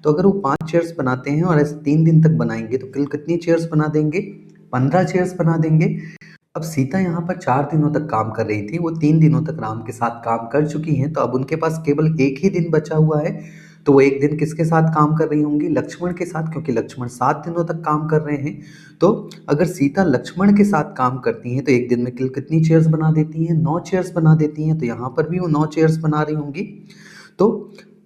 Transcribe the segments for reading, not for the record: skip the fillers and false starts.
तो अगर वो 5 चेयर्स बनाते हैं और ऐसे 3 दिन तक बनाएंगे तो कुल कितनी चेयर्स बना देंगे? 15 चेयर्स बना देंगे। अब सीता यहाँ पर 4 दिनों तक काम कर रही थी, वो 3 दिनों तक राम के साथ काम कर चुकी हैं, तो अब उनके पास केवल 1 ही दिन बचा हुआ है। तो वो 1 दिन किसके साथ काम कर रही होंगी? लक्ष्मण के साथ, क्योंकि लक्ष्मण 7 दिनों तक काम कर रहे हैं। तो अगर सीता लक्ष्मण के साथ काम करती हैं तो 1 दिन में कितनी चेयर्स बना देती हैं? 9 चेयर्स बना देती हैं। तो यहाँ पर भी वो 9 चेयर्स बना रही होंगी। तो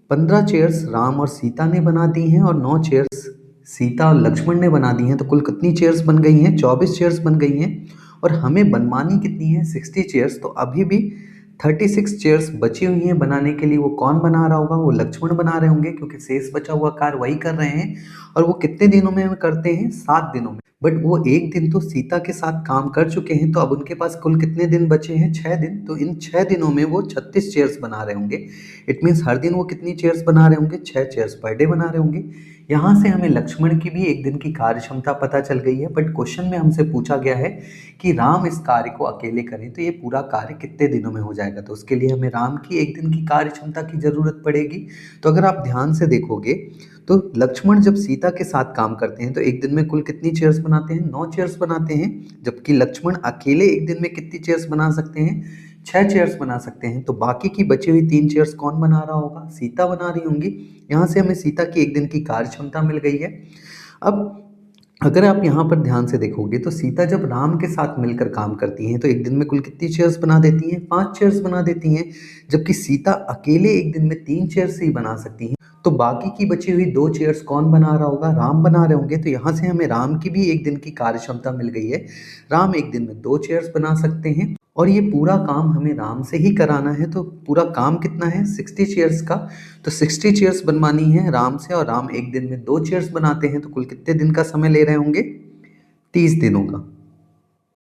15 चेयर्स राम और सीता ने बना दी हैं और 9 चेयर्स सीता और लक्ष्मण ने बना दी हैं। तो कुल कितनी चेयर्स बन गई हैं? 24 चेयर्स बन गई हैं। और हमें बनवानी कितनी है? 60 चेयर्स। तो अभी भी 36 चेयर्स बची हुई हैं बनाने के लिए। वो कौन बना रहा होगा? वो लक्ष्मण बना रहे होंगे, क्योंकि शेष बचा हुआ कार्य वही कर रहे हैं। और वो कितने दिनों में करते हैं? 7 दिनों में। बट वो 1 दिन तो सीता के साथ काम कर चुके हैं, तो अब उनके पास कुल कितने दिन बचे हैं? 6 दिन। तो इन 6 दिनों में वो 36 चेयर्स बना रहे होंगे। इट मीन्स हर दिन वो कितनी चेयर्स बना रहे होंगे? 6 चेयर्स पर डे बना रहे होंगे। यहाँ से हमें लक्ष्मण की भी 1 दिन की कार्य क्षमता पता चल गई है। बट क्वेश्चन में हमसे पूछा गया है कि राम इस कार्य को अकेले करें तो ये पूरा कार्य कितने दिनों में हो जाएगा? तो उसके लिए हमें राम की 1 दिन की कार्य क्षमता की जरूरत पड़ेगी। तो अगर आप ध्यान से देखोगे तो लक्ष्मण जब सीता के साथ काम करते हैं तो 1 दिन में कुल कितनी चेयर्स बनाते हैं? 9 चेयर्स बनाते हैं। जबकि लक्ष्मण अकेले 1 दिन में कितनी चेयर्स बना सकते हैं? 6 चेयर्स बना सकते हैं। तो बाकी की बची हुई 3 चेयर्स कौन बना रहा होगा? सीता बना रही होंगी। यहाँ से हमें सीता की 1 दिन की कार्य क्षमता मिल गई है। अब अगर आप यहाँ पर ध्यान से देखोगे तो सीता जब राम के साथ मिलकर काम करती हैं तो 1 दिन में कुल कितनी चेयर्स बना देती हैं? 5 चेयर्स बना देती हैं। जबकि सीता अकेले 1 दिन में 3 चेयर्स ही बना सकती हैं। तो बाकी की बची हुई 2 चेयर्स कौन बना रहा होगा? राम बना रहे होंगे। तो यहाँ से हमें राम की भी 1 दिन की कार्य क्षमता मिल गई है। राम 1 दिन में 2 चेयर्स बना सकते हैं। और ये पूरा काम हमें राम से ही कराना है। तो पूरा काम कितना है? 60 चेयर्स का। तो 60 चेयर्स बनवानी है राम से, और राम 1 दिन में 2 चेयर्स बनाते हैं। तो कुल कितने दिन का समय ले रहे होंगे? 30 दिनों का।